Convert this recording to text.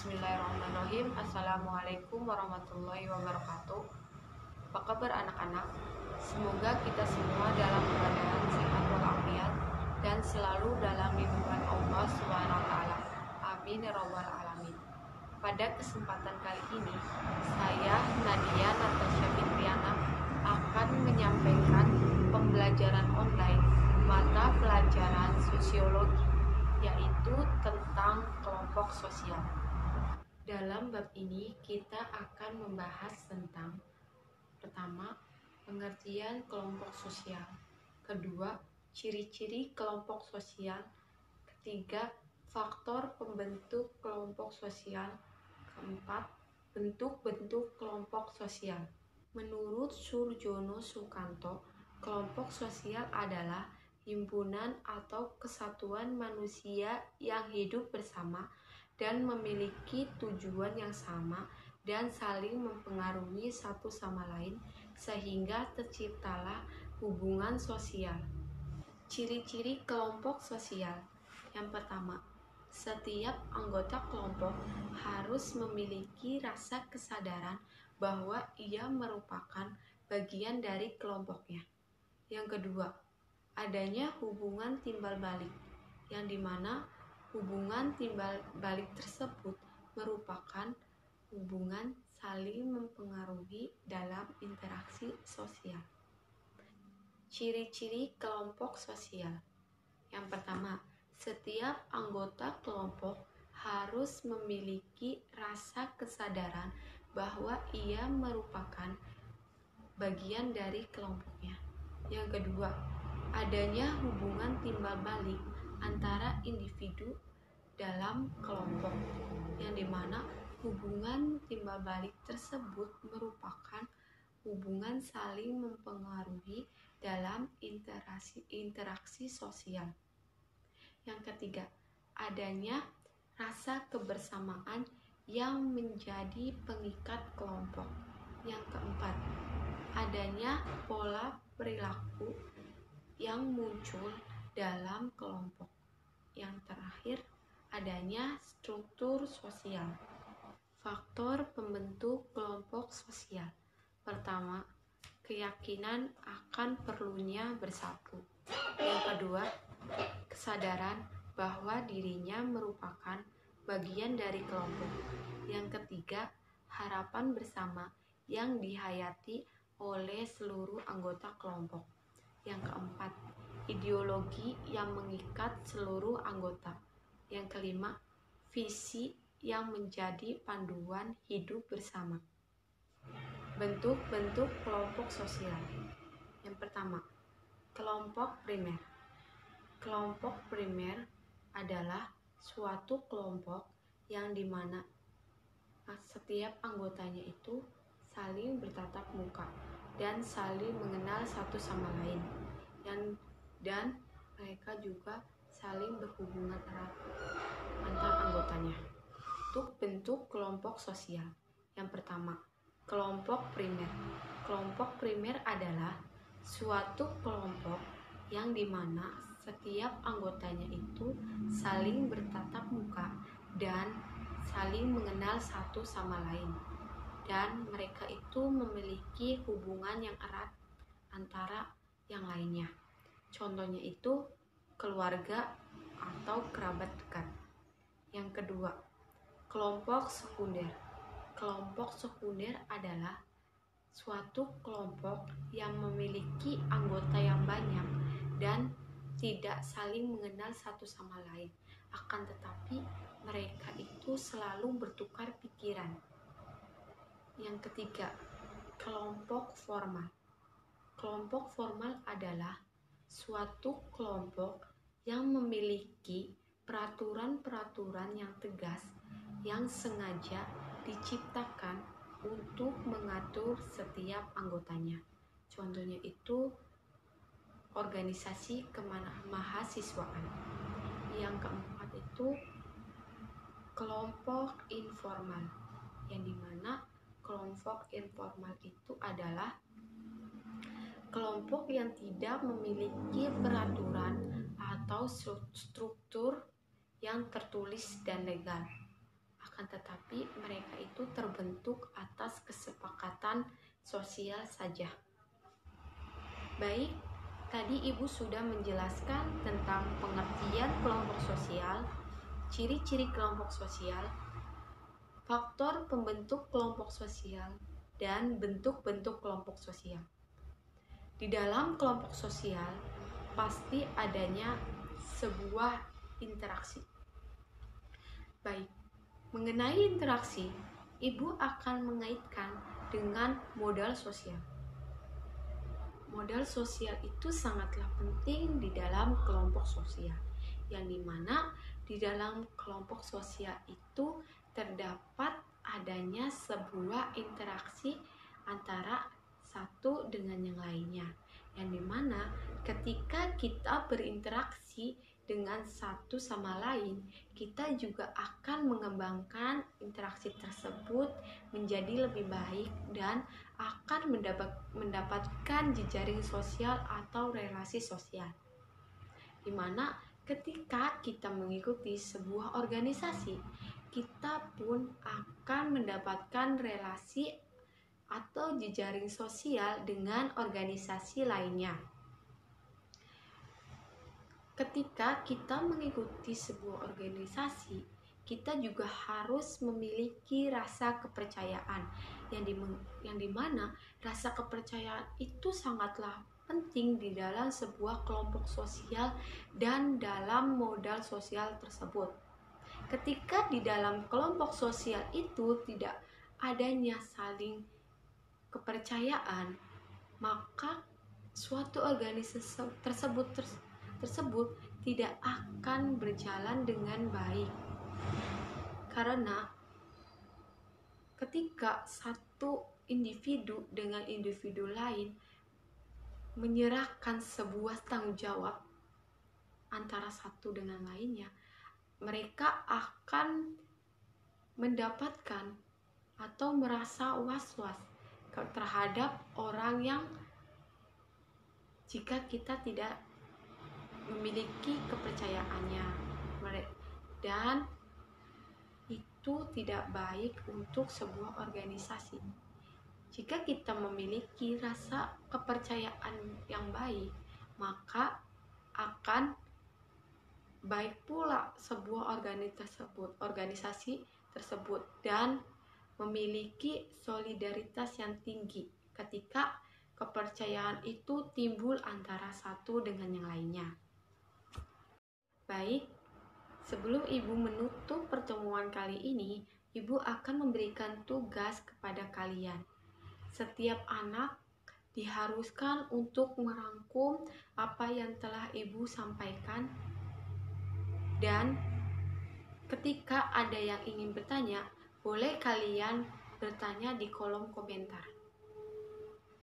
Bismillahirrahmanirrahim. Assalamualaikum warahmatullahi wabarakatuh. Apa kabar anak-anak? Semoga kita semua dalam keadaan sehat walafiat dan selalu dalam lindungan Allah SWT. Amin ya rabbal alamin. Pada kesempatan kali ini, saya Nadia Natasha Fitriana akan menyampaikan pembelajaran online mata pelajaran sosiologi, yaitu tentang kelompok sosial. Dalam bab ini kita akan membahas tentang pertama, pengertian kelompok sosial, kedua, ciri-ciri kelompok sosial, ketiga, faktor pembentuk kelompok sosial, keempat, bentuk-bentuk kelompok sosial. Menurut Surjono Sukanto, kelompok sosial adalah himpunan atau kesatuan manusia yang hidup bersama dan memiliki tujuan yang sama dan saling mempengaruhi satu sama lain sehingga terciptalah hubungan sosial. Ciri-ciri kelompok sosial. Yang pertama, setiap anggota kelompok harus memiliki rasa kesadaran bahwa ia merupakan bagian dari kelompoknya. Yang kedua, adanya hubungan timbal balik, yang dimana hubungan timbal balik tersebut merupakan hubungan saling mempengaruhi dalam interaksi sosial. Ciri-ciri kelompok sosial. Yang pertama, setiap anggota kelompok harus memiliki rasa kesadaran bahwa ia merupakan bagian dari kelompoknya. Yang kedua, adanya hubungan timbal balik antara individu dalam kelompok, yang dimana hubungan timbal balik tersebut merupakan hubungan saling mempengaruhi dalam interaksi sosial. Yang ketiga, adanya rasa kebersamaan yang menjadi pengikat kelompok. Yang keempat, adanya pola perilaku yang muncul dalam kelompok. Yang terakhir, adanya struktur sosial. Faktor pembentuk kelompok sosial. Pertama, keyakinan akan perlunya bersatu. Yang kedua, kesadaran bahwa dirinya merupakan bagian dari kelompok. Yang ketiga, harapan bersama yang dihayati oleh seluruh anggota kelompok. Yang keempat, ideologi yang mengikat seluruh anggota. Yang kelima, visi yang menjadi panduan hidup bersama. Bentuk-bentuk kelompok sosial. Yang pertama, kelompok primer. Kelompok primer adalah suatu kelompok yang dimana setiap anggotanya itu saling bertatap muka dan saling mengenal satu sama lain, dan mereka juga saling berhubungan erat antar anggotanya. Untuk bentuk kelompok sosial. Yang pertama, kelompok primer. Kelompok primer adalah suatu kelompok yang dimana setiap anggotanya itu saling bertatap muka dan saling mengenal satu sama lain, dan mereka itu memiliki hubungan yang erat antara yang lainnya. Contohnya itu keluarga atau kerabat dekat. Yang kedua, kelompok sekunder. Kelompok sekunder adalah suatu kelompok yang memiliki anggota yang banyak dan tidak saling mengenal satu sama lain, akan tetapi mereka itu selalu bertukar pikiran. Yang ketiga, kelompok formal. Kelompok formal adalah suatu kelompok yang memiliki peraturan-peraturan yang tegas yang sengaja diciptakan untuk mengatur setiap anggotanya. Contohnya itu organisasi kemahasiswaan. Yang keempat itu kelompok informal, yang dimana kelompok informal itu adalah kelompok yang tidak memiliki peraturan atau struktur yang tertulis dan legal, akan tetapi tetapi mereka itu terbentuk atas kesepakatan sosial saja. Baik, tadi Ibu sudah menjelaskan tentang pengertian kelompok sosial, ciri-ciri kelompok sosial, faktor pembentuk kelompok sosial, dan bentuk-bentuk kelompok sosial. Di dalam kelompok sosial, pasti adanya sebuah interaksi. Baik, mengenai interaksi, Ibu akan mengaitkan dengan modal sosial. Modal sosial itu sangatlah penting di dalam kelompok sosial, yang dimana di dalam kelompok sosial itu terdapat adanya sebuah interaksi antara satu dengan yang lainnya, yang dimana ketika kita berinteraksi dengan satu sama lain, kita juga akan mengembangkan interaksi tersebut menjadi lebih baik dan akan mendapatkan jejaring sosial atau relasi sosial. Dimana ketika kita mengikuti sebuah organisasi, kita pun akan mendapatkan relasi atau jejaring sosial dengan organisasi lainnya. Ketika kita mengikuti sebuah organisasi, kita juga harus memiliki rasa kepercayaan, yang dimana rasa kepercayaan itu sangatlah penting di dalam sebuah kelompok sosial dan dalam modal sosial tersebut. Ketika di dalam kelompok sosial itu tidak adanya saling kepercayaan, maka suatu organisasi tersebut tidak akan berjalan dengan baik. Karena ketika satu individu dengan individu lain menyerahkan sebuah tanggung jawab antara satu dengan lainnya, mereka akan mendapatkan atau merasa was-was terhadap orang yang jika kita tidak memiliki kepercayaannya, dan itu tidak baik untuk sebuah organisasi. Jika kita memiliki rasa kepercayaan yang baik, maka akan baik pula sebuah organisasi tersebut dan memiliki solidaritas yang tinggi ketika kepercayaan itu timbul antara satu dengan yang lainnya. Baik, sebelum Ibu menutup pertemuan kali ini, Ibu akan memberikan tugas kepada kalian. Setiap anak diharuskan untuk merangkum apa yang telah Ibu sampaikan, dan ketika ada yang ingin bertanya, boleh kalian bertanya di kolom komentar.